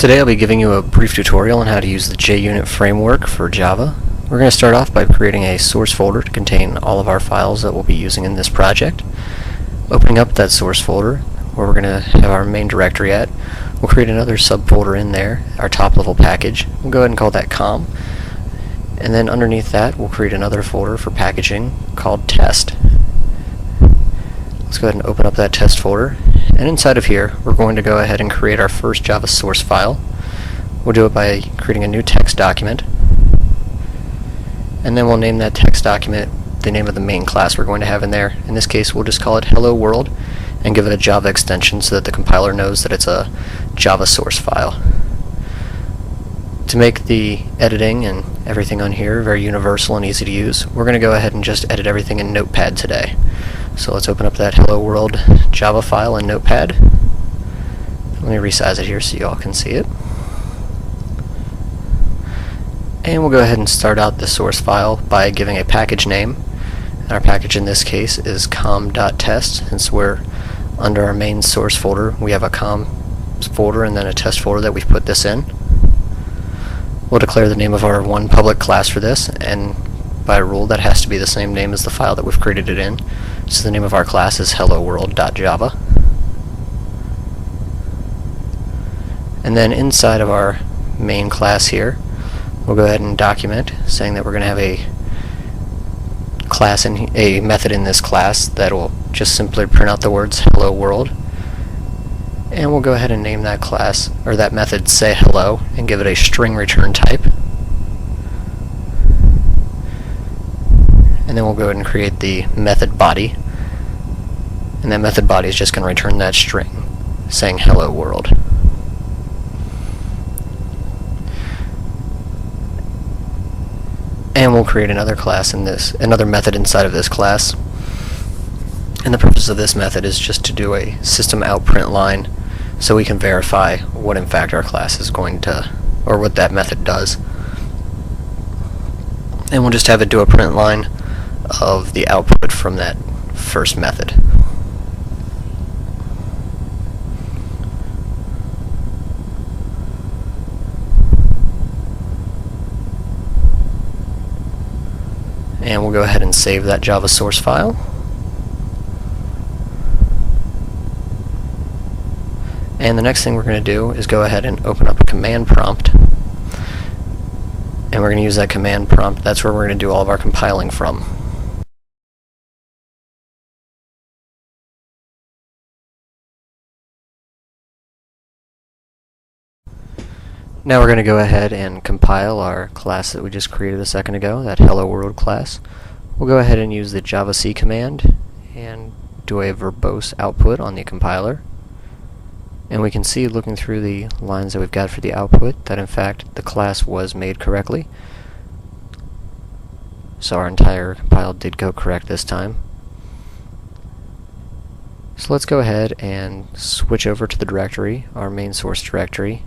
Today I'll be giving you a brief tutorial on how to use the JUnit framework for Java. We're going to start off by creating a source folder to contain all of our files that we'll be using in this project. Opening up that source folder, where we're going to have our main directory at, we'll create another subfolder in there, our top level package. We'll go ahead and call that com. And then underneath that we'll create another folder for packaging called test. Let's go ahead and open up that test folder. And inside of here, we're going to go ahead and create our first Java source file. We'll do it by creating a new text document. And then we'll name that text document the name of the main class we're going to have in there. In this case, we'll just call it Hello World and give it a Java extension so that the compiler knows that it's a Java source file. To make the editing and everything on here very universal and easy to use, we're going to go ahead and just edit everything in Notepad today. So let's open up that Hello World Java file in Notepad. Let me resize it here so you all can see it. And we'll go ahead and start out the source file by giving a package name. And our package in this case is com.test. Since we're under our main source folder, we have a com folder and then a test folder that we've put this in. We'll declare the name of our one public class for this, and by rule that has to be the same name as the file that we've created it in. So the name of our class is helloworld.java. And then inside of our main class here, we'll go ahead and document saying that we're going to have a class in a method in this class that will just simply print out the words hello world. And we'll go ahead and name that class, or that method, say hello, and give it a string return type. And then we'll go ahead and create the method body. And that method body is just going to return that string saying hello world. And we'll create another class in this, another method inside of this class. And the purpose of this method is just to do a system out print line so we can verify what in fact our class is going to, or what that method does. And we'll just have it do a print line of the output from that first method. And we'll go ahead and save that Java source file. And the next thing we're going to do is go ahead and open up a command prompt. And we're going to use that command prompt. That's where we're going to do all of our compiling from. Now we're going to go ahead and compile our class that we just created a second ago, that Hello World class. We'll go ahead and use the javac command and do a verbose output on the compiler. And we can see, looking through the lines that we've got for the output, that in fact the class was made correctly. So our entire compile did go correct this time. So let's go ahead and switch over to the directory, our main source directory.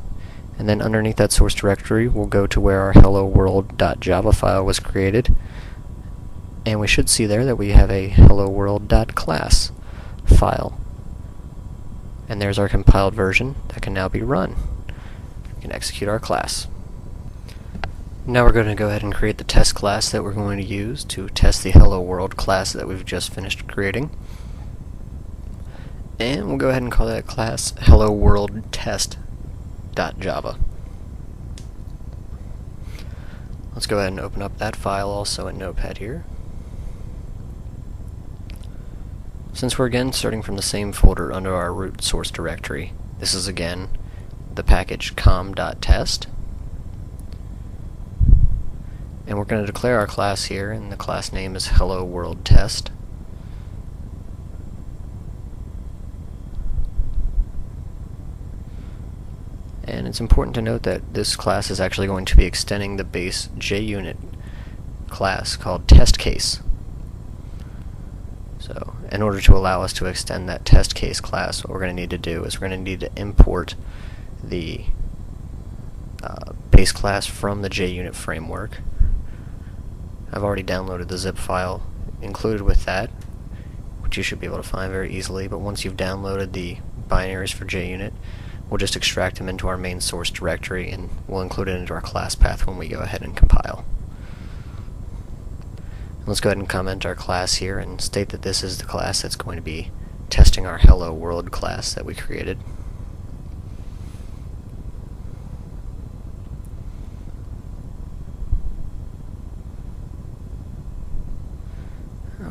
And then underneath that source directory, we'll go to where our helloworld.java file was created. And we should see there that we have a helloworld.class file. And there's our compiled version that can now be run. We can execute our class. Now we're going to go ahead and create the test class that we're going to use to test the Hello World class that we've just finished creating. And we'll go ahead and call that class Hello World Test.java. Let's go ahead and open up that file also in Notepad here. Since we're again starting from the same folder under our root source directory, this is again the package com.test. And we're going to declare our class here, and the class name is Hello World Test. And it's important to note that this class is actually going to be extending the base JUnit class called test case. So in order to allow us to extend that test case class, what we're going to need to do is we're going to need to import the base class from the JUnit framework. I've already downloaded the zip file included with that, which you should be able to find very easily, but once you've downloaded the binaries for JUnit, we'll just extract them into our main source directory, and we'll include it into our class path when we go ahead and compile. Let's go ahead and comment our class here and state that this is the class that's going to be testing our Hello World class that we created.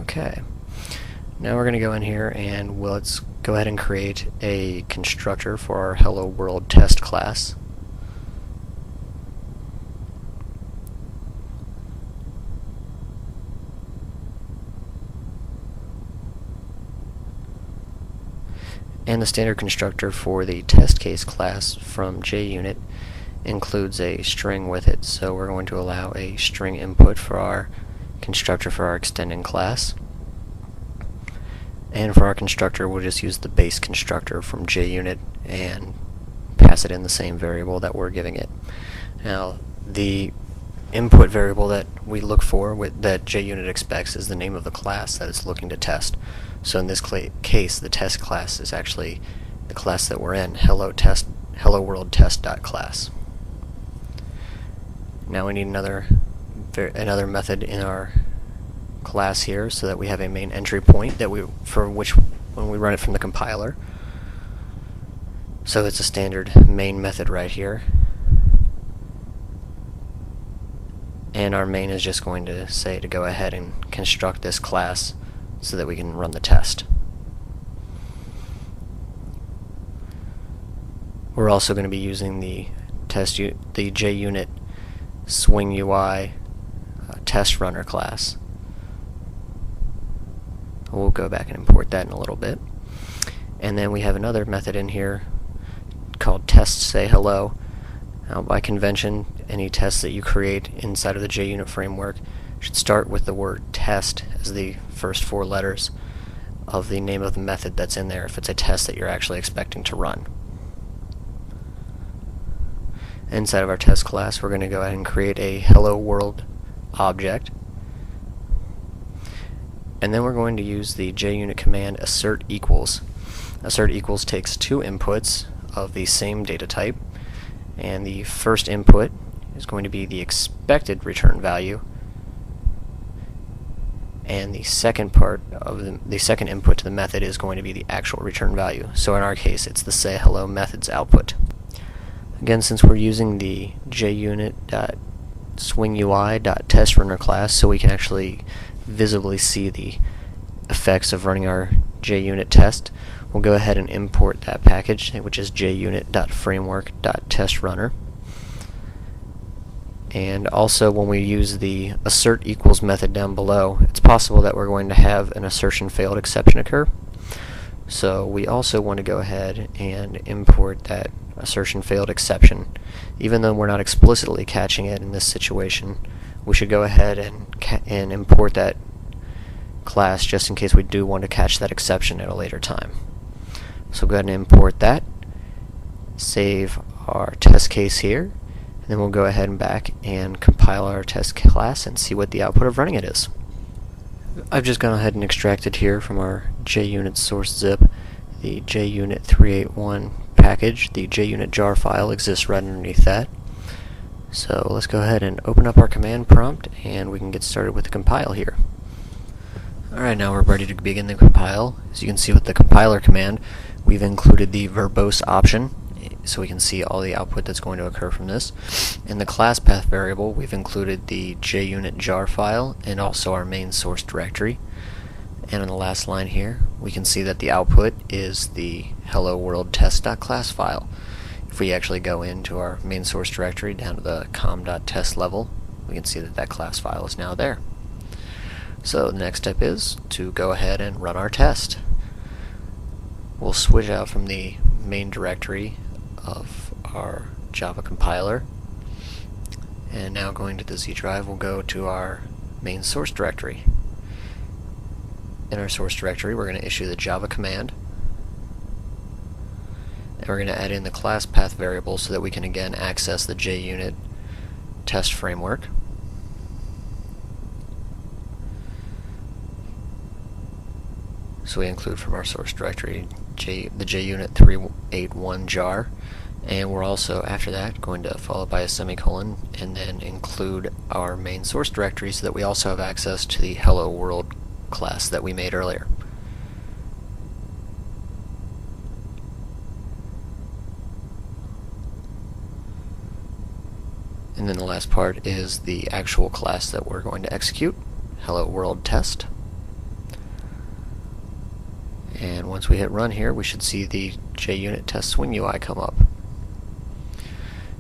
Okay. Now we're going to go in here and let's go ahead and create a constructor for our Hello World test class. And the standard constructor for the test case class from JUnit includes a string with it, so we're going to allow a string input for our constructor for our extending class. And for our constructor, we'll just use the base constructor from JUnit and pass it in the same variable that we're giving it. Now, the input variable that we look for, that JUnit expects, is the name of the class that it's looking to test. So in this case, the test class is actually the class that we're in, hello world test.class. Now we need another method in our class here, so that we have a main entry point that when we run it from the compiler. So it's a standard main method right here, and our main is just going to say to go ahead and construct this class so that we can run the test. We're also going to be using the JUnit Swing UI test runner class. We'll go back and import that in a little bit. And then we have another method in here called test say hello. Now, by convention, any test that you create inside of the JUnit framework should start with the word test as the first 4 letters of the name of the method that's in there if it's a test that you're actually expecting to run. Inside of our test class, we're going to go ahead and create a hello world object. And then we're going to use the JUnit command assert equals. Assert equals takes 2 inputs of the same data type, and the first input is going to be the expected return value, and the second input to the method is going to be the actual return value. So in our case, it's the say hello method's output. Again, since we're using the JUnit.swingUI.testRunner class, so we can actually visibly see the effects of running our JUnit test, we'll go ahead and import that package, which is JUnit.framework.testrunner. And also, when we use the assert equals method down below, it's possible that we're going to have an assertion failed exception occur. So we also want to go ahead and import that assertion failed exception. Even though we're not explicitly catching it in this situation, we should go ahead and import that class just in case we do want to catch that exception at a later time. So go ahead and import that, save our test case here, and then we'll go ahead and back and compile our test class and see what the output of running it is. I've just gone ahead and extracted here from our JUnit source zip the JUnit 381 package. The JUnit jar file exists right underneath that. So let's go ahead and open up our command prompt and we can get started with the compile here. Alright, now we're ready to begin the compile. As you can see with the compiler command, we've included the verbose option so we can see all the output that's going to occur from this. In the class path variable, we've included the JUnit jar file and also our main source directory. And on the last line here, we can see that the output is the hello world test.class file. If we actually go into our main source directory down to the com.test level, we can see that that class file is now there. So the next step is to go ahead and run our test. We'll switch out from the main directory of our Java compiler, and now going to the Z drive, we'll go to our main source directory. In our source directory, we're going to issue the Java command, and we're going to add in the class path variable so that we can again access the JUnit test framework. So we include from our source directory the JUnit 381 jar, and we're also, after that, going to follow by a semicolon and then include our main source directory so that we also have access to the Hello World class that we made earlier. And then the last part is the actual class that we're going to execute, Hello World Test. And once we hit run here, we should see the JUnit test swing UI come up.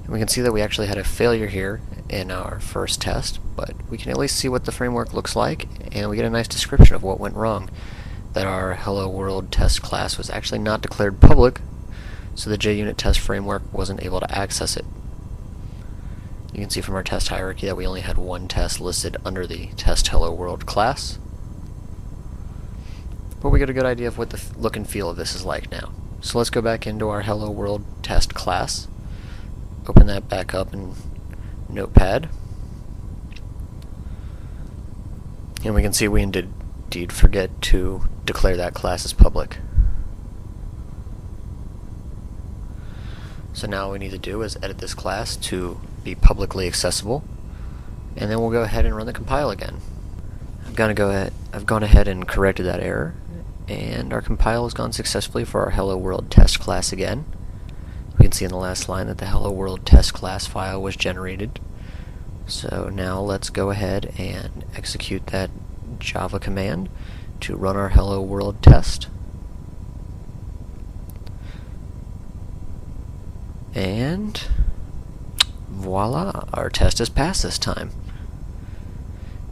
And we can see that we actually had a failure here in our first test, but we can at least see what the framework looks like, and we get a nice description of what went wrong. That our Hello World Test class was actually not declared public, so the JUnit test framework wasn't able to access it. You can see from our test hierarchy that we only had one test listed under the test Hello World class. But we get a good idea of what the look and feel of this is like now. So let's go back into our Hello World Test class. Open that back up in Notepad. And we can see we indeed forget to declare that class as public. So now all we need to do is edit this class to be publicly accessible, and then we'll go ahead and run the compile again. I've gone ahead and corrected that error, and our compile has gone successfully for our Hello World Test class again. We can see in the last line that the Hello World Test class file was generated. So now let's go ahead and execute that Java command to run our Hello World test. And voila, our test has passed this time.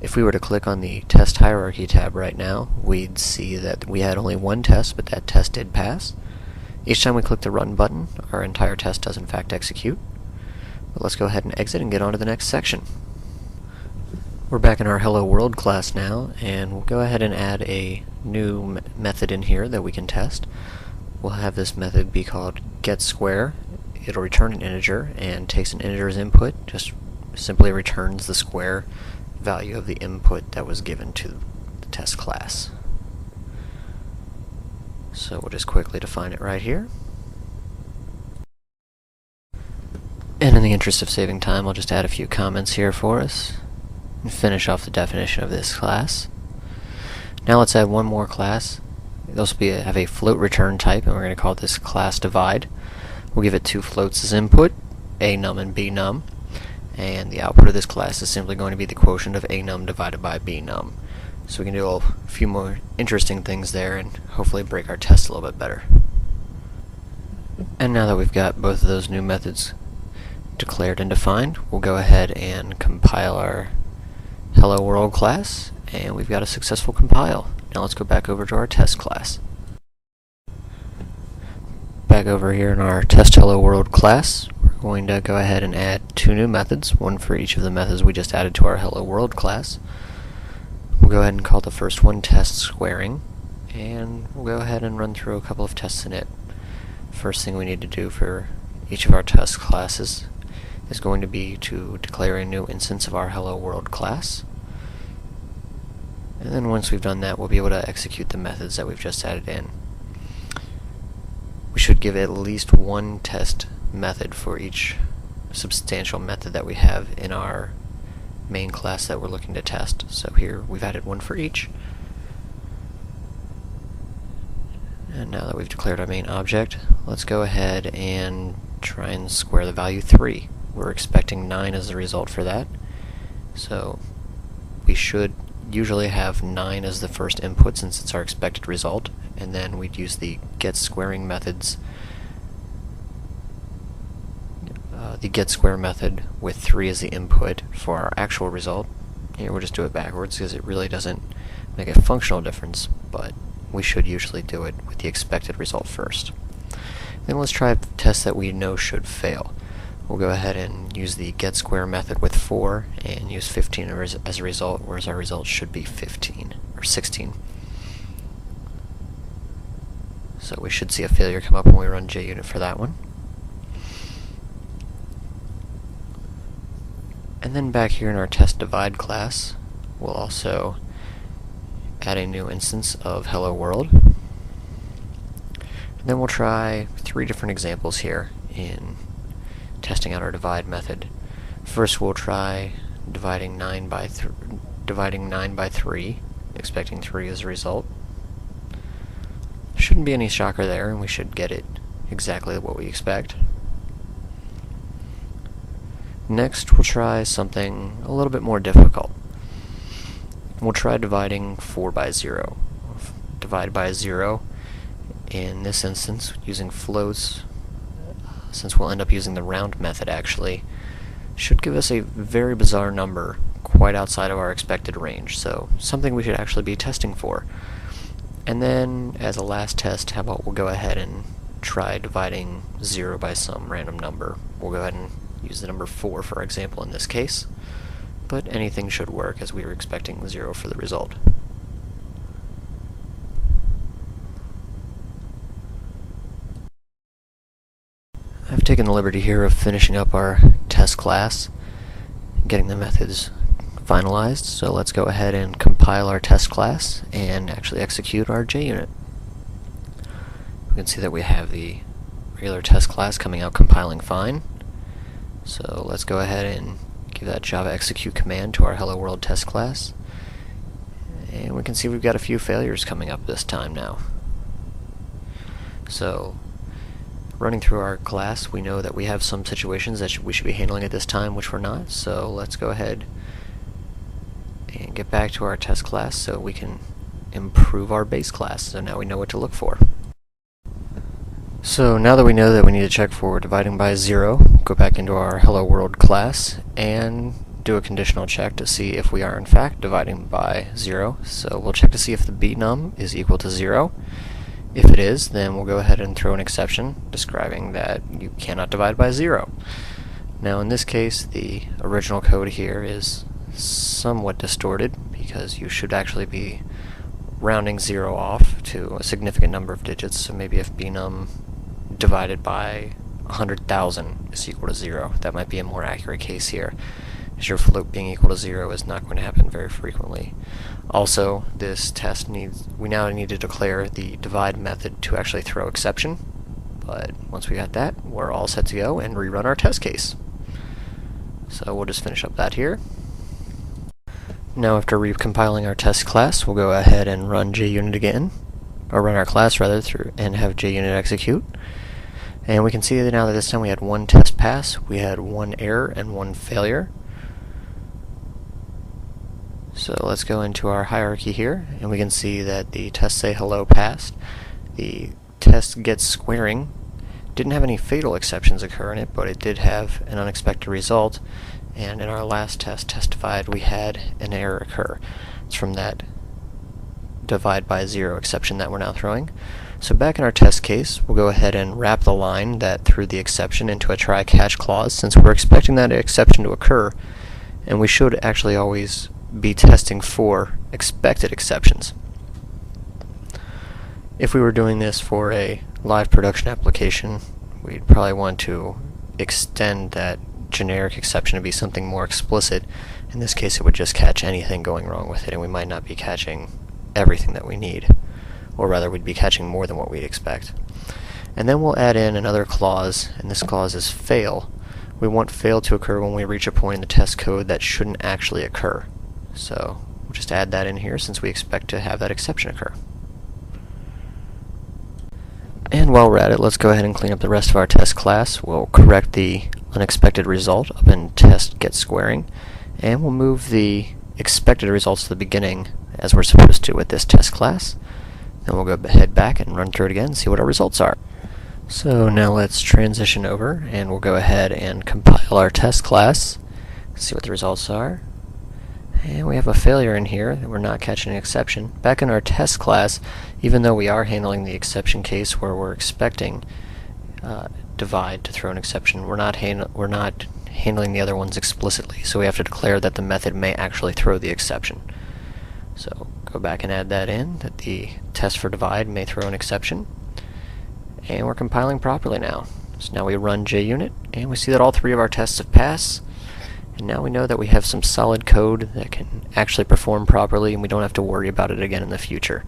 If we were to click on the test hierarchy tab right now, we'd see that we had only one test, but that test did pass. Each time we click the run button, our entire test does in fact execute. But let's go ahead and exit and get on to the next section. We're back in our Hello World class now, and we'll go ahead and add a new method in here that we can test. We'll have this method be called getSquare. It'll return an integer and takes an integer as input, just simply returns the square value of the input that was given to the test class. So we'll just quickly define it right here. And in the interest of saving time, I'll just add a few comments here for us and finish off the definition of this class. Now let's add one more class. This will have a float return type, and we're going to call this class divide. We'll give it two floats as input, anum and bnum, and the output of this class is simply going to be the quotient of anum divided by bnum. So we can do a few more interesting things there and hopefully break our test a little bit better. And now that we've got both of those new methods declared and defined, we'll go ahead and compile our Hello World class, and we've got a successful compile. Now let's go back over to our test class. Back over here in our test Hello World class, we're going to go ahead and add two new methods, one for each of the methods we just added to our Hello World class. We'll go ahead and call the first one test squaring, and we'll go ahead and run through a couple of tests in it. First thing we need to do for each of our test classes is going to be to declare a new instance of our Hello World class. And then once we've done that, we'll be able to execute the methods that we've just added in. We should give at least one test method for each substantial method that we have in our main class that we're looking to test. So here we've added one for each. And now that we've declared our main object, let's go ahead and try and square the value 3. We're expecting 9 as the result for that. So we should usually have 9 as the first input since it's our expected result, and then we'd use the getSquaring methods, the getSquare method with 3 as the input for our actual result. Here we'll just do it backwards because it really doesn't make a functional difference, but we should usually do it with the expected result first. Then let's try a test that we know should fail. We'll go ahead and use the getSquare method with 4 and use 15 as a result, whereas our result should be 15 or 16. So we should see a failure come up when we run JUnit for that one. And then back here in our test divide class, we'll also add a new instance of Hello World. And then we'll try 3 different examples here in testing out our divide method. First we'll try dividing 9 by 3, expecting 3 as a result. Shouldn't be any shocker there, and we should get it exactly what we expect. Next we'll try something a little bit more difficult. We'll try dividing 4 by 0. Divide by 0, in this instance, using floats, since we'll end up using the round method actually, should give us a very bizarre number quite outside of our expected range, so something we should actually be testing for. And then, as a last test, how about we'll go ahead and try dividing 0 by some random number. We'll go ahead and use the number 4 for example in this case, but anything should work as we were expecting 0 for the result. I've taken the liberty here of finishing up our test class, getting the methods finalized, so let's go ahead and compile our test class and actually execute our JUnit. We can see that we have the regular test class coming out compiling fine, so let's go ahead and give that Java execute command to our Hello World test class, and we can see we've got a few failures coming up this time now. So running through our class, we know that we have some situations that we should be handling at this time which we're not, so let's go ahead and get back to our test class so we can improve our base class. So now we know what to look for. So now that we know that we need to check for dividing by 0, go back into our Hello World class and do a conditional check to see if we are in fact dividing by 0. So we'll check to see if the bnum is equal to 0. If it is, then we'll go ahead and throw an exception describing that you cannot divide by 0. Now in this case, the original code here is somewhat distorted because you should actually be rounding 0 off to a significant number of digits, so maybe if bnum divided by 100,000 is equal to 0, that might be a more accurate case here, as your float being equal to 0 is not going to happen very frequently. Also, this test we now need to declare the divide method to actually throw exception, but once we got that, we're all set to go and rerun our test case. So we'll just finish up that here. Now after recompiling our test class, we'll go ahead and run JUnit again, or run our class rather, through and have JUnit execute. And we can see that now that this time we had 1 test pass, we had 1 error, and 1 failure. So let's go into our hierarchy here, and we can see that the test say hello passed. The test get squaring didn't have any fatal exceptions occur in it, but it did have an unexpected result, and in our last test testified we had an error occur. It's from that divide by 0 exception that we're now throwing. So back in our test case, we'll go ahead and wrap the line that threw the exception into a try-catch clause, since we're expecting that exception to occur, and we should actually always be testing for expected exceptions. If we were doing this for a live production application, we'd probably want to extend that generic exception to be something more explicit. In this case, it would just catch anything going wrong with it, and we might not be catching everything that we need, or rather we'd be catching more than what we'd expect. And then we'll add in another clause, and this clause is fail. We want fail to occur when we reach a point in the test code that shouldn't actually occur. So we'll just add that in here since we expect to have that exception occur. And while we're at it, let's go ahead and clean up the rest of our test class. We'll correct the unexpected result up in test get squaring, and we'll move the expected results to the beginning as we're supposed to with this test class. Then we'll go head back and run through it again and see what our results are. So now let's transition over and we'll go ahead and compile our test class, see what the results are. And we have a failure in here that we're not catching an exception. Back in our test class, even though we are handling the exception case where we're expecting divide to throw an exception, we're not handling the other ones explicitly, so we have to declare that the method may actually throw the exception. So go back and add that in, that the test for divide may throw an exception, and we're compiling properly now. So now we run JUnit, and we see that all 3 of our tests have passed. And now we know that we have some solid code that can actually perform properly, and we don't have to worry about it again in the future.